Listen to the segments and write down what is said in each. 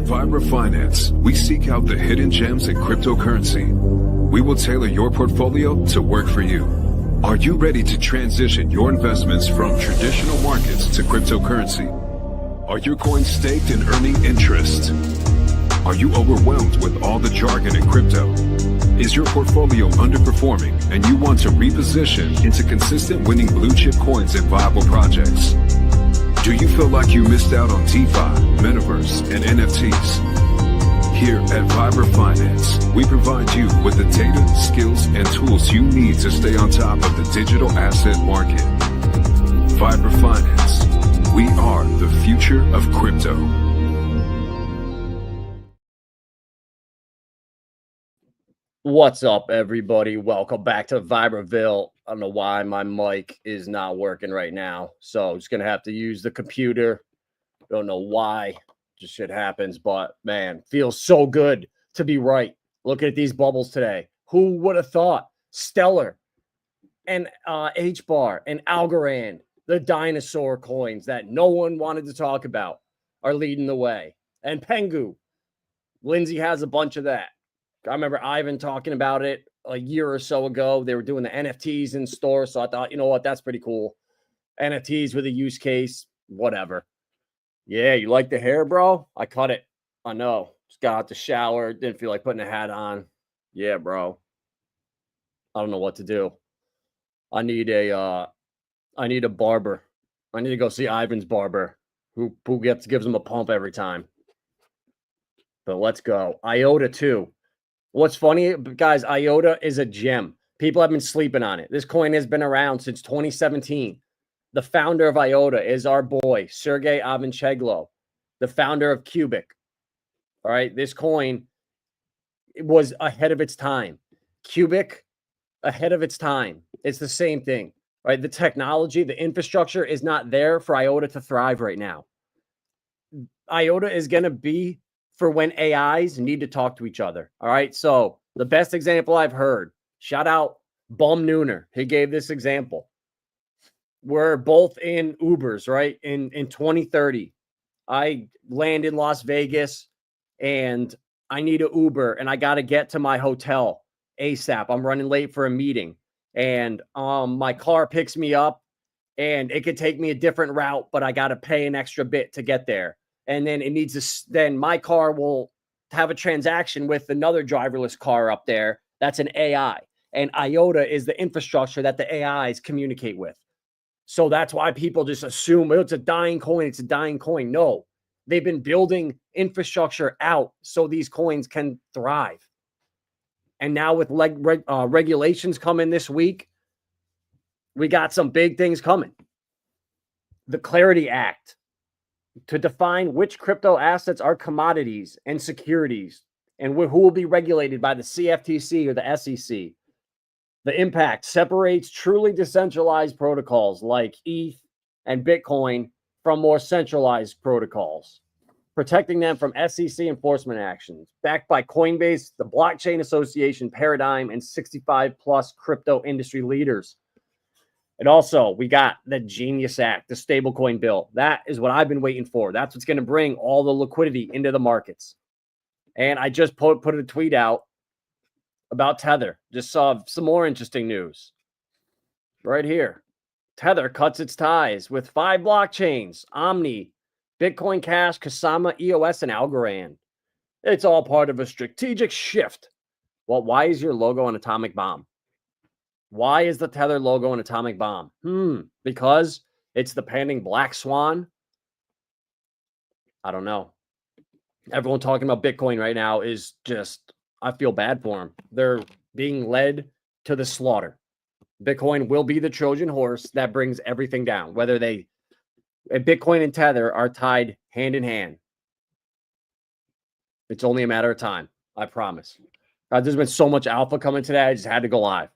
Vibra Finance, we seek out the hidden gems in cryptocurrency. We will tailor your portfolio to work for you. Are you ready to transition your investments from traditional markets to cryptocurrency? Are your coins staked and earning interest? Are you overwhelmed with all the jargon in crypto? Is your portfolio underperforming and you want to reposition into consistent winning blue chip coins and viable projects? Do you feel like you missed out on DeFi, Metaverse, and NFTs? Here at Vibra Finance, we provide you with the data, skills, and tools you need to stay on top of the digital asset market. Vibra Finance, we are the future of crypto. What's up, everybody? Welcome back to Vibraville. I don't know why my mic is not working right now, so I'm just gonna have to use the computer. Don't know why, just shit happens, but man, feels so good to be right. Looking at these bubbles today, who would have thought Stellar and HBAR and Algorand, the dinosaur coins that no one wanted to talk about, are leading the way. And Pengu, Lindsay has a bunch of that. I remember Ivan talking about it a year or so ago. They were doing the NFTs in store. So I thought, you know what? That's pretty cool. NFTs with a use case, whatever. Yeah, you like the hair, bro? I cut it. I know. Just got out the shower. Didn't feel like putting a hat on. Yeah, bro. I don't know what to do. I need a barber. I need to go see Ivan's barber who gives him a pump every time. But let's go. IOTA too. What's funny, guys, IOTA is a gem. People have been sleeping on it. This coin has been around since 2017. The founder of IOTA is our boy, Sergey Ivancheglo, the founder of Cubic. All right, this coin was ahead of its time. Cubic, ahead of its time. It's the same thing, right? The technology, the infrastructure is not there for IOTA to thrive right now. IOTA is going to be for when AIs need to talk to each other. All right. So the best example I've heard, shout out Bum Nooner. He gave this example. We're both in Ubers, right? In 2030, I land in Las Vegas and I need an Uber and I got to get to my hotel ASAP. I'm running late for a meeting and my car picks me up and it could take me a different route, but I got to pay an extra bit to get there. And then it needs to, then my car will have a transaction with another driverless car up there. That's an AI. And IOTA is the infrastructure that the AIs communicate with. So that's why people just assume it's a dying coin. It's a dying coin. No, they've been building infrastructure out so these coins can thrive. And now with regulations coming this week, we got some big things coming. The Clarity Act, to define which crypto assets are commodities and securities and who will be regulated by the CFTC or the SEC. The impact separates truly decentralized protocols like ETH and Bitcoin from more centralized protocols, protecting them from SEC enforcement actions. Backed by Coinbase, the Blockchain Association Paradigm, and 65 plus crypto industry leaders. And also, we got the Genius Act, the stablecoin bill. That is what I've been waiting for. That's what's going to bring all the liquidity into the markets. And I just put a tweet out about Tether. Just saw some more interesting news right here. Tether cuts its ties with 5 blockchains: Omni, Bitcoin Cash, Kusama, EOS, and Algorand. It's all part of a strategic shift. Well, why is your logo an atomic bomb? Why is the Tether logo an atomic bomb? Because it's the pending black swan? I don't know. Everyone talking about Bitcoin right now is just, I feel bad for them. They're being led to the slaughter. Bitcoin will be the Trojan horse that brings everything down. Whether Bitcoin and Tether are tied hand in hand. It's only a matter of time. I promise. There's been so much alpha coming today. I just had to go live.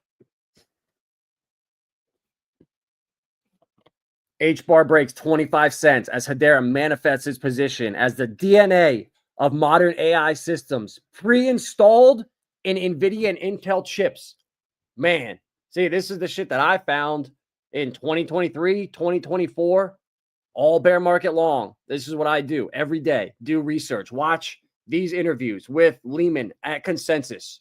HBAR breaks 25 cents as Hedera manifests its position as the DNA of modern AI systems pre-installed in Nvidia and Intel chips. Man, see, this is the shit that I found in 2023, 2024. all bear market long. This is what I do every day. Do research. Watch these interviews with Lehman at Consensus.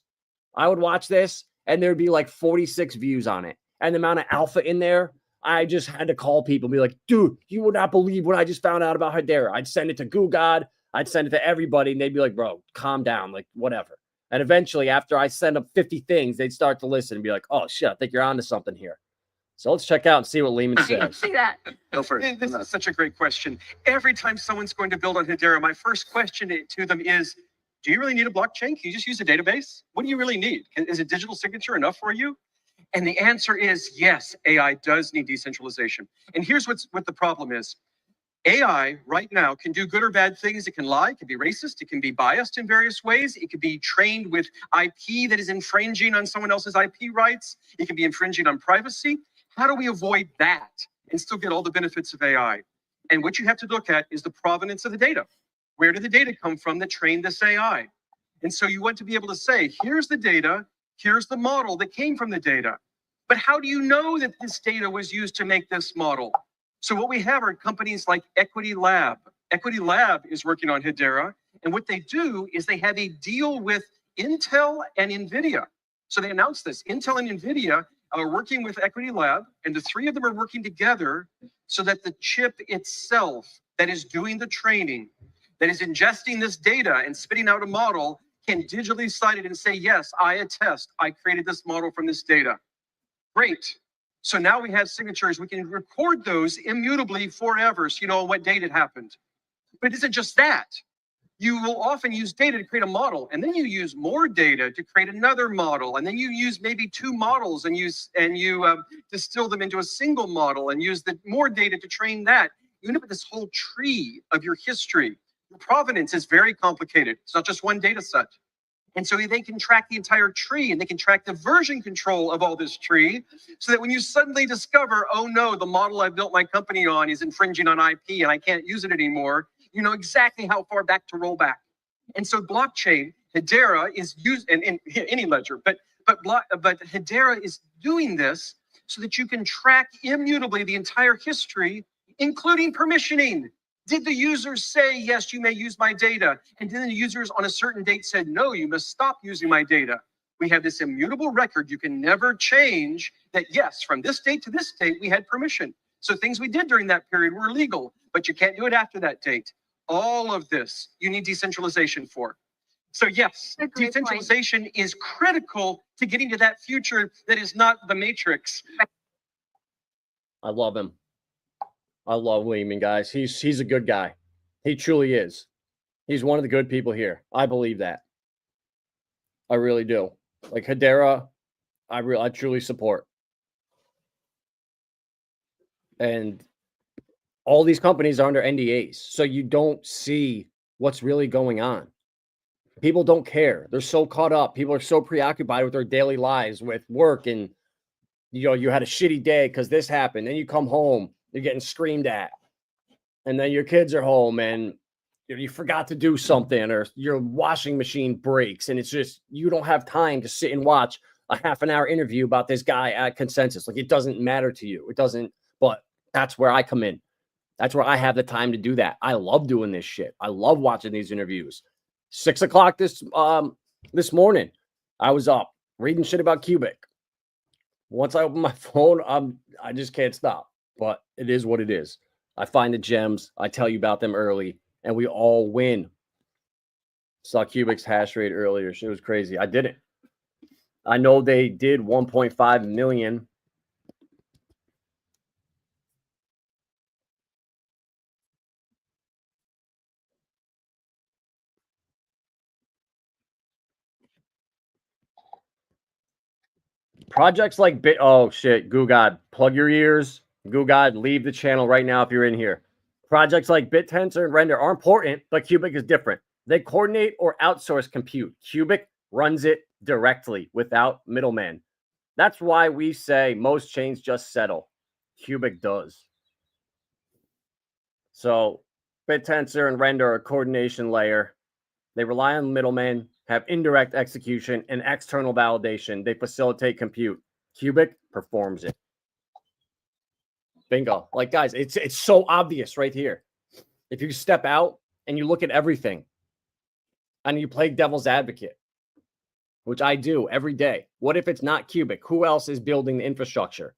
I would watch this and there'd be like 46 views on it. And the amount of alpha in there, I just had to call people and be like, dude, you would not believe what I just found out about Hedera. I'd send it to GuGod. I'd send it to everybody. And they'd be like, bro, calm down. Like, whatever. And eventually, after I send them 50 things, they'd start to listen and be like, oh, shit, I think you're onto something here. So let's check out and see what Lehman says. See that. Go first. This is such a great question. Every time someone's going to build on Hedera, my first question to them is, do you really need a blockchain? Can you just use a database? What do you really need? Is a digital signature enough for you? And the answer is yes, AI does need decentralization. And here's what the problem is. AI right now can do good or bad things. It can lie, it can be racist, it can be biased in various ways. It can be trained with IP that is infringing on someone else's IP rights. It can be infringing on privacy. How do we avoid that and still get all the benefits of AI? And what you have to look at is the provenance of the data. Where did the data come from that trained this AI? And so you want to be able to say, here's the data, here's the model that came from the data. But how do you know that this data was used to make this model? So what we have are companies like Equity Lab. Equity Lab is working on Hedera. And what they do is they have a deal with Intel and Nvidia. So they announced this. Intel and Nvidia are working with Equity Lab, and the three of them are working together so that the chip itself that is doing the training, that is ingesting this data and spitting out a model, can digitally cite it and say, yes, I attest, I created this model from this data. Great. So now we have signatures. We can record those immutably forever so you know what date it happened. But it isn't just that. You will often use data to create a model, and then you use more data to create another model, and then you use maybe two models and you distill them into a single model and use the more data to train that. You end up with this whole tree of your history. The provenance is very complicated. It's not just one data set. And so they can track the entire tree, and they can track the version control of all this tree, so that when you suddenly discover, oh no, the model I built my company on is infringing on IP and I can't use it anymore, you know exactly how far back to roll back. And so blockchain, Hedera is used in any ledger, but Hedera is doing this so that you can track immutably the entire history, including permissioning. Did the users say, yes, you may use my data? And then the users on a certain date said, no, you must stop using my data. We have this immutable record you can never change that, yes, from this date to this date, we had permission. So things we did during that period were legal, but you can't do it after that date. All of this, you need decentralization for. So yes, decentralization is critical to getting to that future that is not the matrix. I love him. I love Lehman, guys. He's a good guy. He truly is. He's one of the good people here. I believe that. I really do. Like Hedera, I truly support. And all these companies are under NDAs, so you don't see what's really going on. People don't care. They're so caught up. People are so preoccupied with their daily lives, with work, and you had a shitty day because this happened. Then you come home, you're getting screamed at, and then your kids are home and you forgot to do something, or your washing machine breaks, and it's just you don't have time to sit and watch a half-an-hour interview about this guy at Consensus. Like, it doesn't matter to you. It doesn't. But that's where I come in. That's where I have the time to do that. I love doing this shit. I love watching these interviews. 6 o'clock this morning, I was up reading shit about Cubic. Once I open my phone, I just can't stop. But it is what it is. I find the gems. I tell you about them early, and we all win. Saw Cubic's hash rate earlier. Shit was crazy. I didn't. I know they did 1.5 million. Projects like oh shit, GuGod, plug your ears. GuGod, leave the channel right now if you're in here. Projects like BitTensor and Render are important, but Cubic is different. They coordinate or outsource compute. Cubic runs it directly without middlemen. That's why we say most chains just settle. Cubic does. So BitTensor and Render are a coordination layer. They rely on middlemen, have indirect execution and external validation. They facilitate compute. Cubic performs it. Bingo. Like, guys, it's so obvious right here. If you step out and you look at everything and you play devil's advocate, which I do every day, what if it's not Cubic? Who else is building the infrastructure?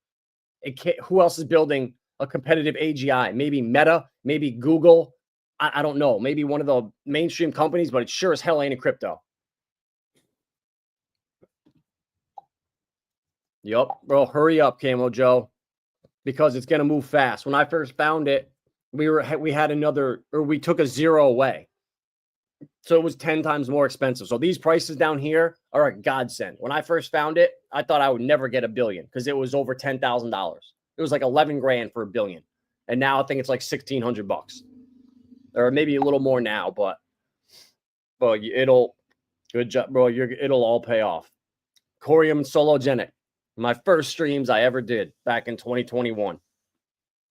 Who else is building a competitive AGI? Maybe Meta, maybe Google. I don't know. Maybe one of the mainstream companies, but it sure as hell ain't in crypto. Yup, bro. Hurry up, Camo Joe, because it's gonna move fast. When I first found it, we took a zero away. So it was 10 times more expensive. So these prices down here are a godsend. When I first found it, I thought I would never get $1 billion because it was over $10,000. It was like 11 grand for $1 billion. And now I think it's like $1,600 or maybe a little more now, but good job, bro. It'll all pay off. Corium and Sologenic. My first streams I ever did back in 2021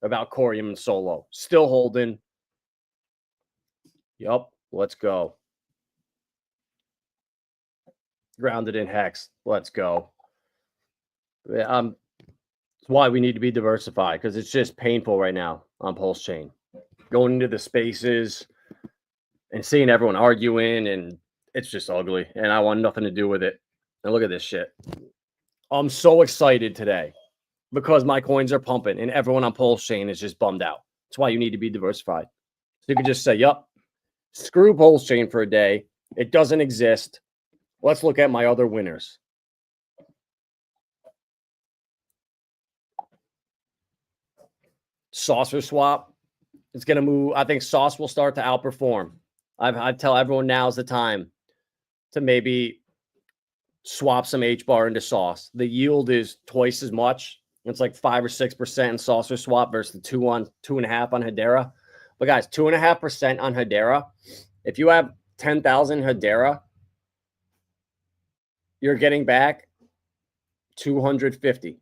about Corium and Solo. Still holding. Yup. Let's go. Grounded in Hex. Let's go. It's why we need to be diversified, because it's just painful right now on Pulse Chain. Going into the spaces and seeing everyone arguing, and it's just ugly. And I want nothing to do with it. And look at this shit. I'm so excited today because my coins are pumping and everyone on Pulse Chain is just bummed out. That's why you need to be diversified. So you can just say, yup, screw Pulse Chain for a day. It doesn't exist. Let's look at my other winners. Saucer swap. It's going to move. I think Sauce will start to outperform. I tell everyone now's the time to maybe swap some HBAR into Sauce. The yield is twice as much. It's like 5 or 6% in Saucer swap versus the 2.5 on Hedera. But guys, 2.5% on Hedera. If you have 10,000 Hedera, you're getting back 250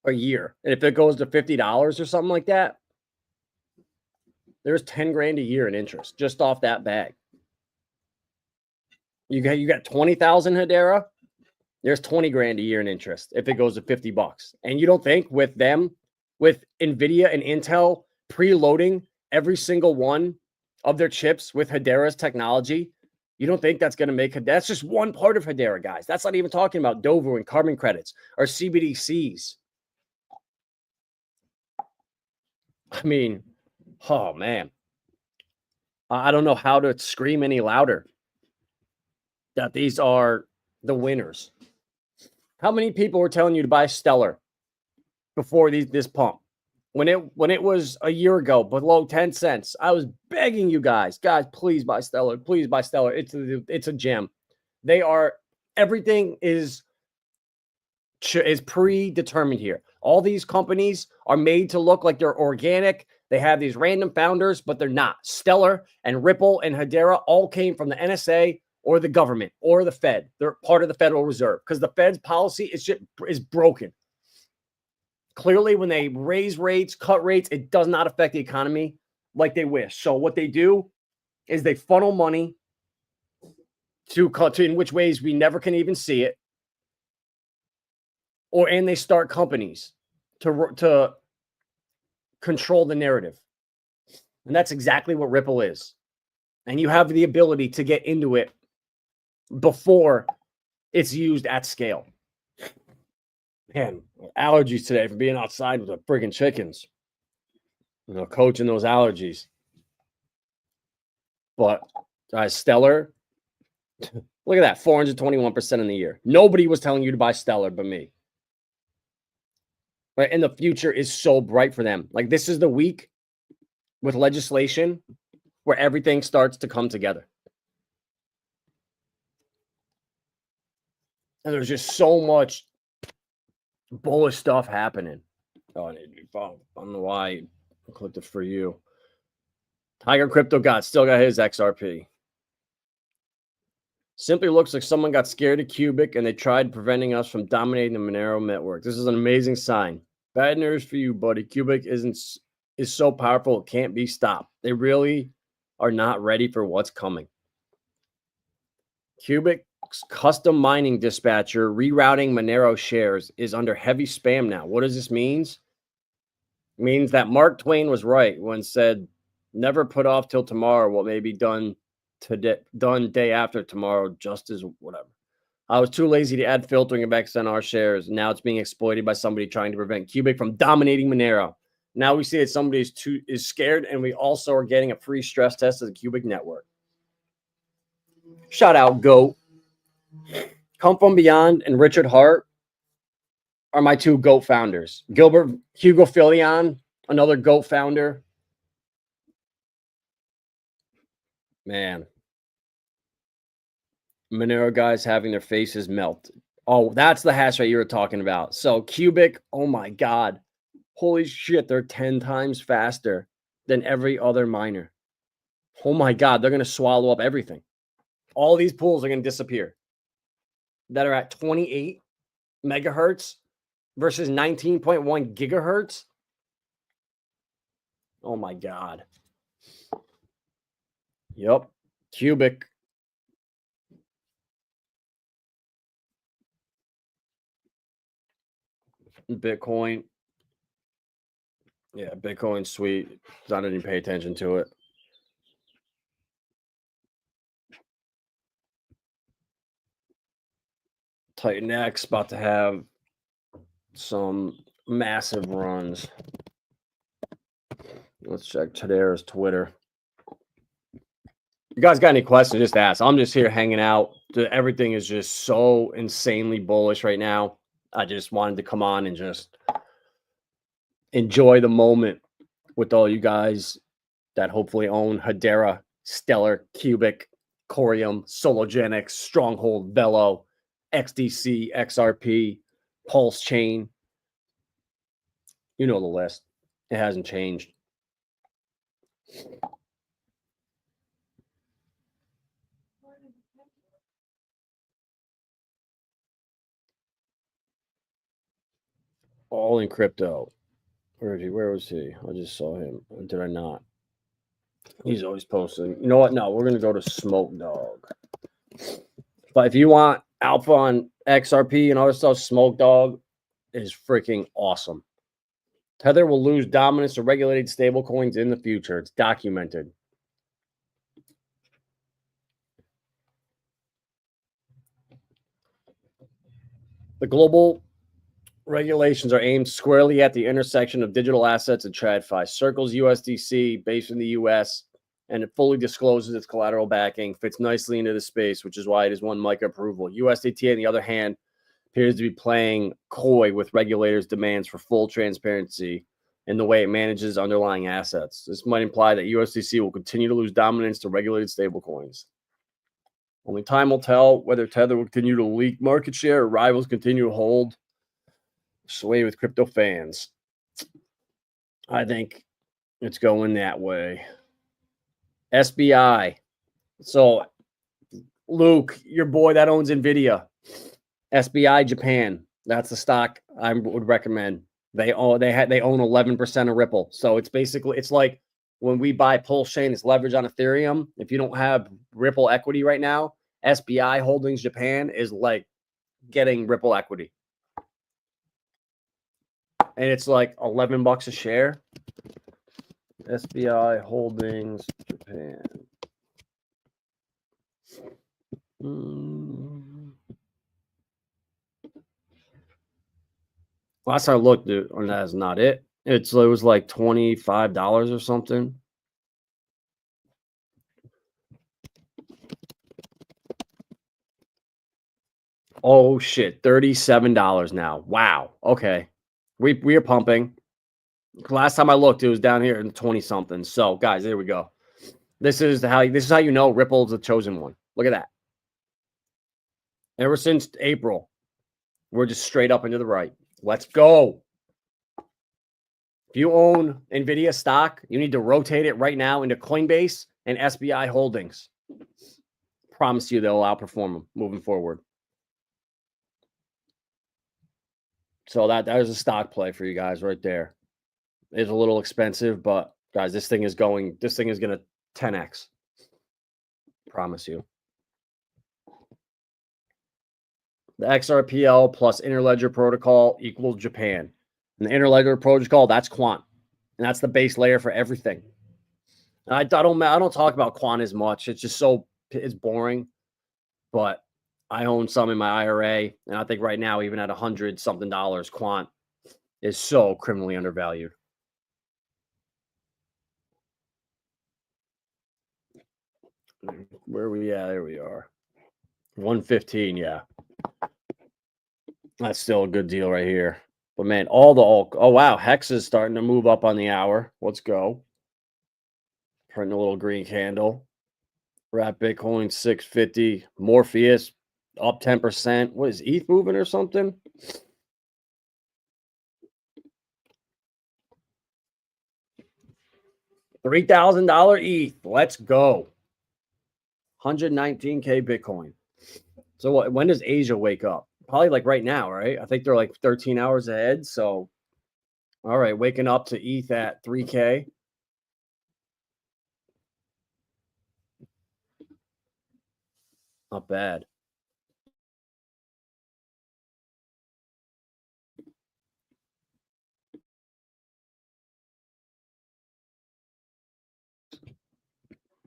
a year. And if it goes to $50 or something like that, there's 10 grand a year in interest just off that bag. You got 20,000 Hedera, there's 20 grand a year in interest if it goes to $50. And you don't think with them, with Nvidia and Intel preloading every single one of their chips with Hedera's technology, you don't think that's going to make that's just one part of Hedera, guys. That's not even talking about Dover and carbon credits or CBDCs. I mean, oh man, I don't know how to scream any louder that these are the winners. How many people were telling you to buy Stellar before this pump? When it was a year ago below 10 cents, I was begging you guys, please buy Stellar. Please buy Stellar. It's a gem. Everything is predetermined here. All these companies are made to look like they're organic. They have these random founders, but they're not. Stellar and Ripple and Hedera all came from the NSA or the government or the Fed. They're part of the Federal Reserve because the Fed's policy is broken. Clearly, when they raise rates, cut rates, it does not affect the economy like they wish. So what they do is they funnel money to in which ways we never can even see it. And they start companies to control the narrative. And that's exactly what Ripple is. And you have the ability to get into it before it's used at scale. Man, allergies today from being outside with the friggin' chickens. Coaching those allergies. But guys, Stellar, look at that, 421% in the year. Nobody was telling you to buy Stellar but me. Right? And the future is so bright for them. Like, this is the week with legislation where everything starts to come together. And there's just so much bullish stuff happening. Oh, I need to be followed. I don't know why I clicked it for you. Tiger Crypto God still got his XRP. Simply looks like someone got scared of Cubic and they tried preventing us from dominating the Monero network. This is an amazing sign. Bad news for you, buddy. Cubic is so powerful it can't be stopped. They really are not ready for what's coming. Cubic's custom mining dispatcher rerouting Monero shares is under heavy spam now. What does this mean? Means that Mark Twain was right when said, never put off till tomorrow what may be done today, done day after tomorrow, just as whatever. I was too lazy to add filtering of XNR shares. Now it's being exploited by somebody trying to prevent Cubic from dominating Monero. Now we see that somebody is scared, and we also are getting a free stress test of the Cubic network. Shout out, GOAT. Come From Beyond and Richard Hart are my two GOAT founders. Hugo Filion, another GOAT founder. Man. Monero guys having their faces melt. Oh, that's the hash rate you were talking about. So Cubic, oh my God. Holy shit, they're 10 times faster than every other miner. Oh my God, they're going to swallow up everything. All these pools are going to disappear that are at 28 megahertz versus 19.1 gigahertz. Oh my God. Yep. Cubic. Bitcoin. Yeah, Bitcoin's sweet. I didn't even pay attention to it. Titan X about to have some massive runs. Let's check Tadera's Twitter. You guys got any questions? Just ask. I'm just here hanging out. Everything is just so insanely bullish right now. I just wanted to come on and just enjoy the moment with all you guys that hopefully own Hedera, Stellar, Cubic, Corium, Sologenics, Stronghold, Velo, XDC, XRP, Pulse Chain. You know the list. It hasn't changed. All in crypto. Where is he? Where was he? I just saw him. Or did I not? He's always posting. You know what? No, we're going to go to Smoke Dog. But if you want alpha on XRP and other stuff, Smoke Dog is freaking awesome. Tether will lose dominance to regulated stablecoins in the future. It's documented. The global regulations are aimed squarely at the intersection of digital assets and TradFi. Circles USDC based in the US, and it fully discloses its collateral backing, fits nicely into the space, which is why it is won MiCA approval. USDT, on the other hand, appears to be playing coy with regulators' demands for full transparency in the way it manages underlying assets. This might imply that USDC will continue to lose dominance to regulated stablecoins. Only time will tell whether Tether will continue to leak market share or rivals continue to hold sway with crypto fans. I think it's going that way. SBI. So, Luke, your boy that owns Nvidia, SBI Japan. That's the stock I would recommend. They own 11% of Ripple. So it's basically, it's like when we buy Pulse Chain, it's leverage on Ethereum. If you don't have Ripple equity right now, SBI Holdings Japan is like getting Ripple equity. And it's like $11 a share. SBI Holdings Japan. Last time I looked, dude, and that's not it. It was like $25 or something. Oh shit, $37 now. Wow. Okay. We are pumping. Last time I looked, it was down here in 20 something. So guys, there we go. This is how you know Ripple's the chosen one. Look at that. Ever since April, we're just straight up into the right. Let's go. If you own Nvidia stock, you need to rotate it right now into Coinbase and SBI Holdings. Promise you they'll outperform them moving forward. So that is a stock play for you guys right there. It's a little expensive, but guys, this thing is going to 10x. Promise you. The XRPL plus Interledger protocol equals Japan. And the Interledger protocol, that's quant. And that's the base layer for everything. And I don't talk about quant as much. It's just it's boring. But I own some in my IRA, and I think right now, even at $100 something, quant is so criminally undervalued. Where are we at? There we are. 115, yeah. That's still a good deal right here. But man, oh wow, Hex is starting to move up on the hour. Let's go. Printing a little green candle. We're at Bitcoin 650. Morpheus up 10%. What is ETH moving or something? $3,000 ETH. Let's go. 119K Bitcoin. So what? When does Asia wake up? Probably like right now, right? I think they're like 13 hours ahead. So, all right, waking up to ETH at 3K. Not bad.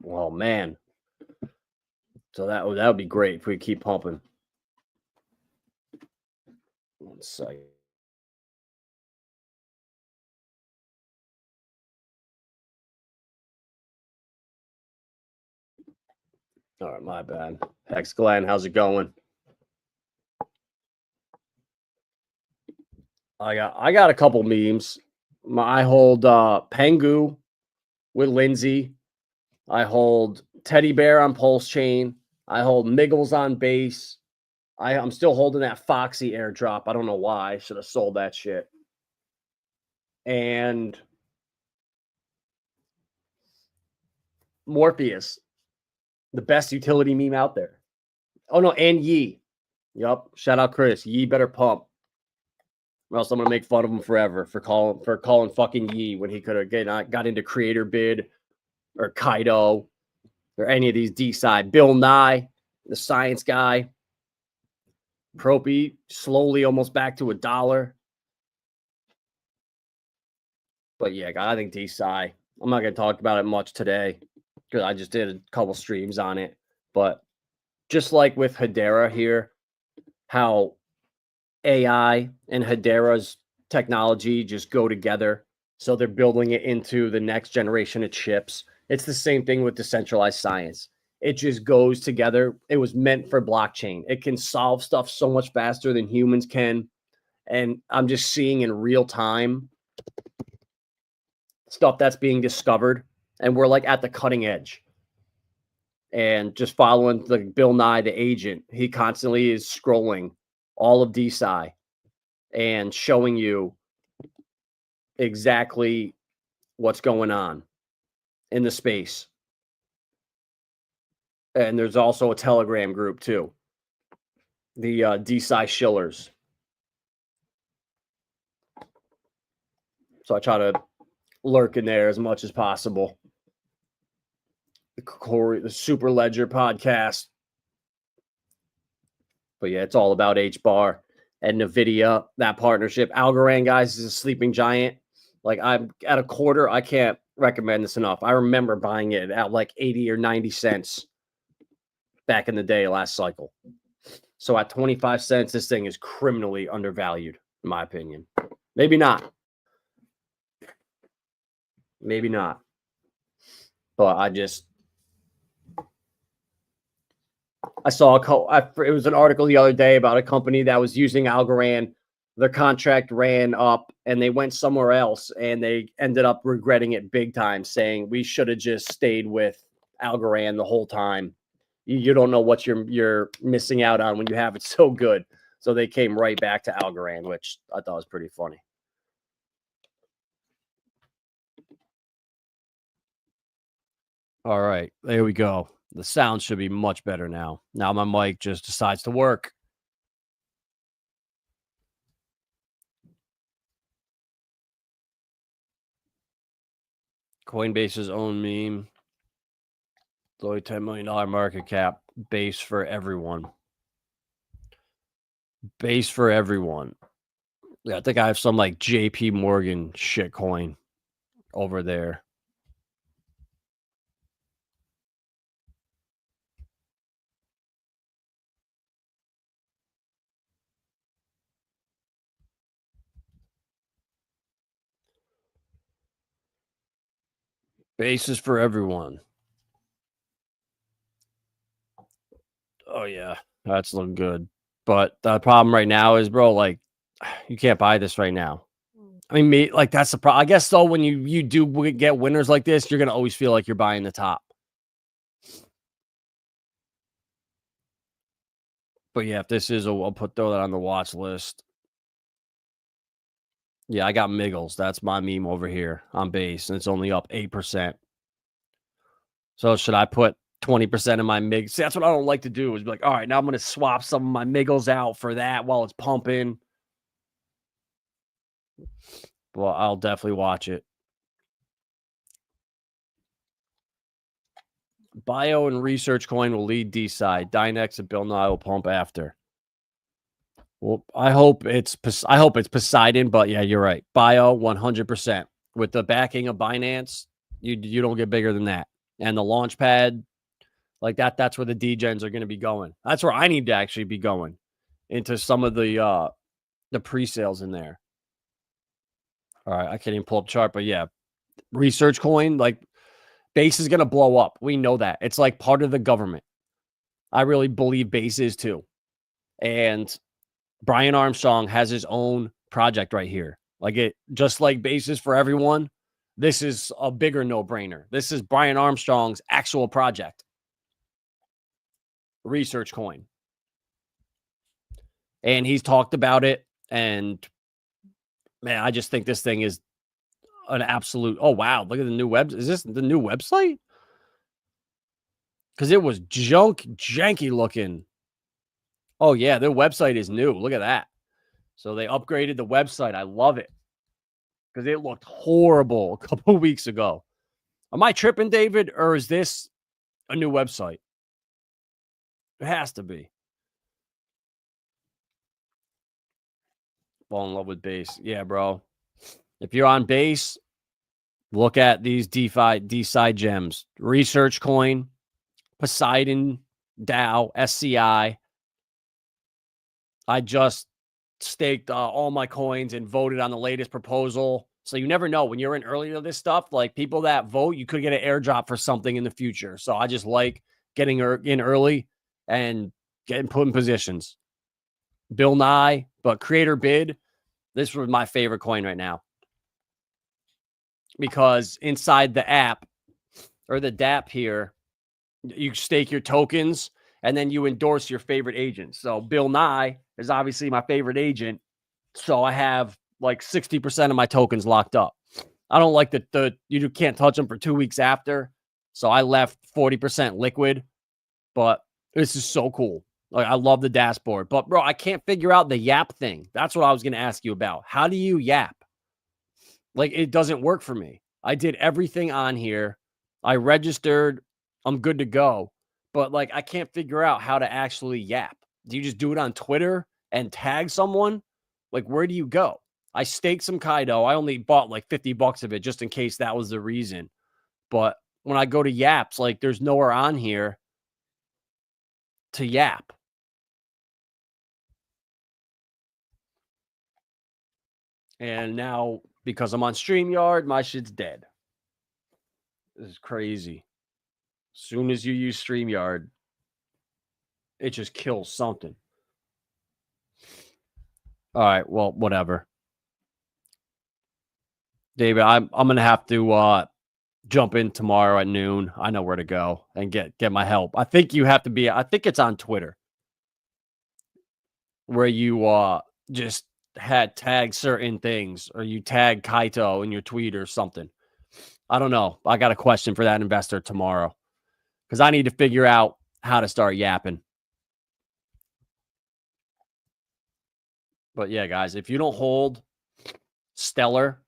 Well, man. So that would be great if we keep pumping. 1 second. All right, my bad. Hex Glenn, how's it going? I got a couple memes. I hold Pengu with Lindsay. I hold Teddy Bear on Pulse Chain. I hold Miggles on base. I'm still holding that Foxy airdrop. I don't know why. I should have sold that shit. And Morpheus, the best utility meme out there. Oh no, and Yee. Yup. Shout out Chris. Yee better pump. Or else I'm gonna make fun of him forever for calling fucking Yee when he could have got into Creator Bid or Kaido or any of these D-side. Bill Nye, the science guy. Propy slowly almost back to $1. But yeah, I think D-sci. I'm not gonna talk about it much today because I just did a couple streams on it. But just like with Hedera here, how AI and Hedera's technology just go together. So they're building it into the next generation of chips. It's the same thing with decentralized science. It just goes together. It was meant for blockchain. It can solve stuff so much faster than humans can. And I'm just seeing in real time stuff that's being discovered. And we're like at the cutting edge. And just following like Bill Nye, the agent, he constantly is scrolling all of DeSci and showing you exactly what's going on in the space. And there's also a Telegram group too. The DeSci Shillers. So I try to lurk in there as much as possible. The Super Ledger podcast. But yeah, it's all about HBAR and Nvidia, that partnership. Algorand, guys, is a sleeping giant. Like, I'm at a quarter. I can't recommend this enough. I remember buying it at like 80 or 90 cents back in the day, last cycle. So at 25 cents, this thing is criminally undervalued, in my opinion. Maybe not. Maybe not. But I saw it was an article the other day about a company that was using Algorand. Their contract ran up and they went somewhere else and they ended up regretting it big time, saying we should have just stayed with Algorand the whole time. You don't know what you're missing out on when you have it so good. So they came right back to Algorand, which I thought was pretty funny. All right, there we go. The sound should be much better now. Now my mic just decides to work. Coinbase's own meme. Low $10 million market cap. Base for everyone. Base for everyone. Yeah, I think I have some like JP Morgan shit coin. over there. Bases for everyone. Oh, yeah. That's looking good. But the problem right now is, bro, like, you can't buy this right now. I mean, like, that's the problem. I guess, though, when you do get winners like this, you're going to always feel like you're buying the top. But, yeah, if this is I'll throw that on the watch list. Yeah, I got Miggles. That's my meme over here on base, and it's only up 8%. So should I put 20% of my MIGs? See, that's what I don't like to do is be like, all right, now I'm going to swap some of my Miggles out for that while it's pumping. Well, I'll definitely watch it. Bio and research coin will lead D side. Dynex and Bill Nye will pump after. Well, I hope it's Poseidon, but yeah, you're right. Bio 100%. With the backing of Binance, you don't get bigger than that. And the launch pad, like that's where the degens are going to be going. That's where I need to actually be going into some of the pre-sales in there. All right, I can't even pull up chart, but yeah, research coin, like base is going to blow up. We know that. It's like part of the government. I really believe base is too. And Brian Armstrong has his own project right here. Like it, just like bases for everyone, this is a bigger no-brainer. This is Brian Armstrong's actual project. Research coin. And he's talked about it. And man, I just think this thing is an absolute. Oh, wow. Look at the new web. Is this the new website? Because it was janky looking. Oh, yeah. Their website is new. Look at that. So they upgraded the website. I love it. Because it looked horrible a couple weeks ago. Am I tripping, David? Or is this a new website? It has to be. Fall in love with base. Yeah, bro. If you're on base, look at these D-side gems. Research coin, Poseidon, DAO, SCI. I just staked all my coins and voted on the latest proposal. So you never know when you're in early to this stuff, like people that vote, you could get an airdrop for something in the future. So I just like getting in early and getting put in positions. Bill Nye, but creator bid. This was my favorite coin right now. Because inside the app or the DApp here, you stake your tokens and then you endorse your favorite agent. So Bill Nye is obviously my favorite agent. So I have like 60% of my tokens locked up. I don't like you can't touch them for 2 weeks after. So I left 40% liquid, but this is so cool. Like I love the dashboard, but bro, I can't figure out the Yap thing. That's what I was going to ask you about. How do you Yap? Like it doesn't work for me. I did everything on here. I registered. I'm good to go. But like I can't figure out how to actually Yap. Do you just do it on Twitter and tag someone? Like where do you go? I staked some Kaido. I only bought like $50 of it just in case that was the reason. But when I go to Yaps, like there's nowhere on here to Yap. And now because I'm on StreamYard, my shit's dead. This is crazy. As soon as you use StreamYard, it just kills something. All right, well, whatever. David, I'm gonna have to jump in tomorrow at noon. I know where to go and get my help. I think you have to be. I think it's on Twitter where you just had tagged certain things or you tag Kaito in your tweet or something. I don't know. I got a question for that investor tomorrow because I need to figure out how to start yapping. But yeah, guys, if you don't hold Stellar,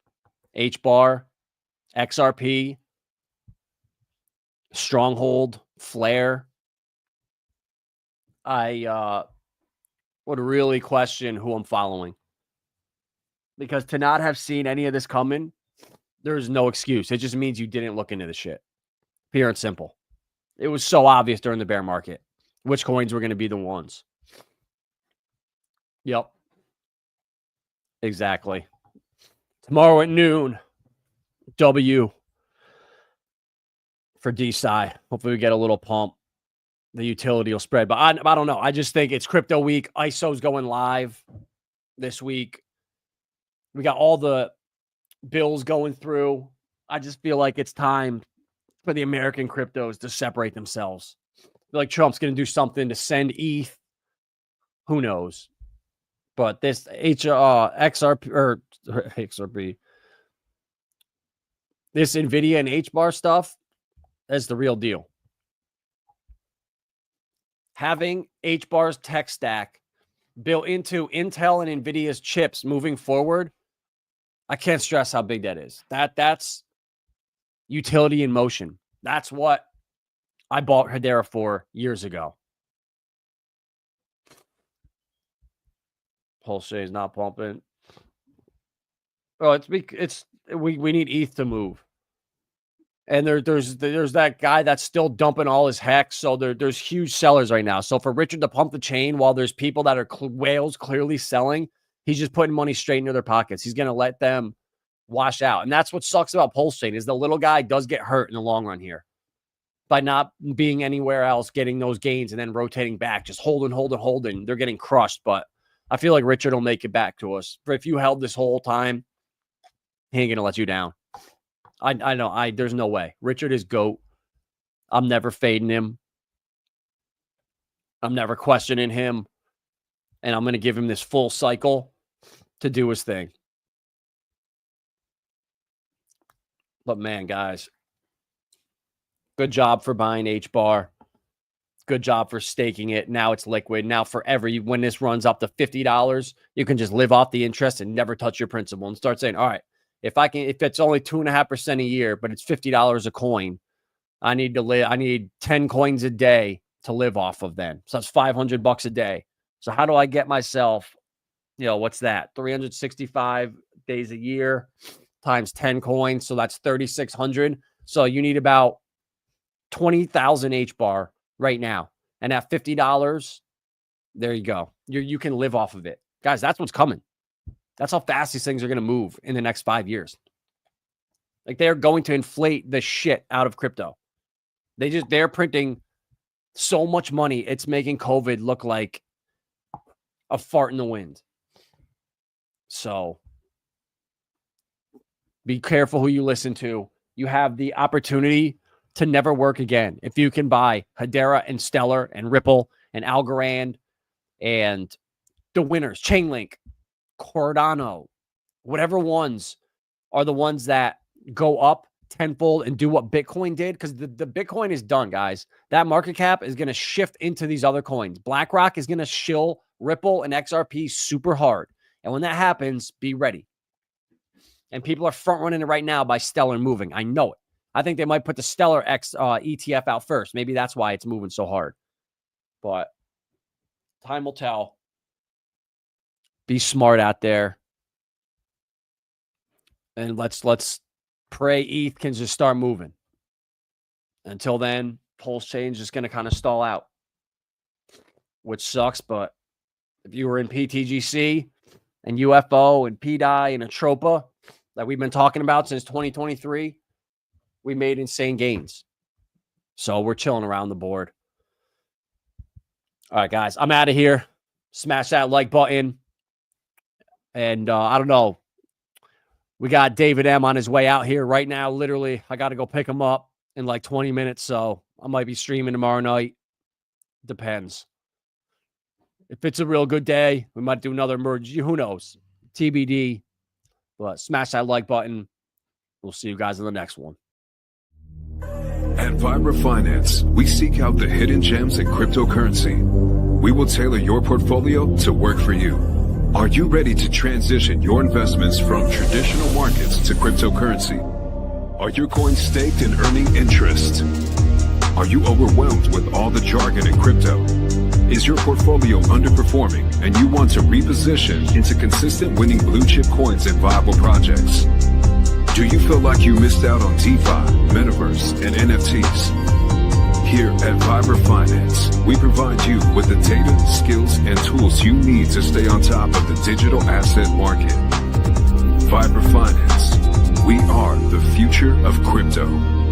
HBAR, XRP, Stronghold, Flare, I would really question who I'm following. Because to not have seen any of this coming, There's no excuse. It just means you didn't look into the shit. Pure and simple. It was so obvious during the bear market which coins were going to be the ones. Yep. Exactly. Tomorrow at noon, W for DSI. Hopefully we get a little pump. The utility will spread. But I don't know. I just think it's crypto week. ISO's going live this week. We got all the bills going through. I just feel like it's time for the American cryptos to separate themselves. I feel like Trump's going to do something to send ETH. Who knows? But this XRP or XRP, this Nvidia and HBAR stuff, that's the real deal. Having HBAR's tech stack built into Intel and Nvidia's chips moving forward, I can't stress how big that is. That's utility in motion. That's what I bought Hedera for years ago. Pulse is not pumping. Oh, we need ETH to move. And there's that guy that's still dumping all his hex. So there's huge sellers right now. So for Richard to pump the chain while there's people that are whales clearly selling, he's just putting money straight into their pockets. He's going to let them wash out. And that's what sucks about Pulse Chain is the little guy does get hurt in the long run here by not being anywhere else, getting those gains and then rotating back, just holding. They're getting crushed. But I feel like Richard will make it back to us. For if you held this whole time, he ain't going to let you down. I know. There's no way. Richard is GOAT. I'm never fading him. I'm never questioning him. And I'm going to give him this full cycle to do his thing. But man, guys, good job for buying HBAR. Good job for staking it. Now it's liquid. Now forever, when this runs up to $50, you can just live off the interest and never touch your principal and start saying, all right, if it's only 2.5% a year, but it's $50 a coin, I need 10 coins a day to live off of then. So that's $500 a day. So how do I get myself, what's that? 365 days a year times 10 coins. So that's 3,600. So you need about 20,000 HBAR right now. And at $50, there you go. You can live off of it. Guys, that's what's coming. That's how fast these things are going to move in the next 5 years. Like they're going to inflate the shit out of crypto. They're printing so much money. It's making COVID look like a fart in the wind. So be careful who you listen to. You have the opportunity to never work again. If you can buy Hedera and Stellar and Ripple and Algorand and the winners, Chainlink, Cardano, whatever ones are the ones that go up tenfold and do what Bitcoin did, because the Bitcoin is done, guys. That market cap is going to shift into these other coins. BlackRock is going to shill Ripple and XRP super hard. And when that happens, be ready. And people are front running it right now by Stellar moving. I know it. I think they might put the Stellar X ETF out first. Maybe that's why it's moving so hard. But time will tell. Be smart out there. And let's pray ETH can just start moving. Until then, Pulse Chain is just going to kind of stall out. Which sucks, but if you were in PTGC and UFO and PDI and Atropa that we've been talking about since 2023, we made insane gains. So we're chilling around the board. All right, guys, I'm out of here. Smash that like button. And I don't know. We got David M on his way out here right now. Literally, I got to go pick him up in like 20 minutes. So I might be streaming tomorrow night. Depends. If it's a real good day, we might do another merge. Who knows? TBD. But smash that like button. We'll see you guys in the next one. At Vibra Finance, we seek out the hidden gems in cryptocurrency. We will tailor your portfolio to work for you. Are you ready to transition your investments from traditional markets to cryptocurrency? Are your coins staked and earning interest? Are you overwhelmed with all the jargon in crypto? Is your portfolio underperforming and you want to reposition into consistent winning blue chip coins and viable projects? Do you feel like you missed out on DeFi, Metaverse, and NFTs? Here at Viber Finance, we provide you with the data, skills, and tools you need to stay on top of the digital asset market. Viber Finance, we are the future of crypto.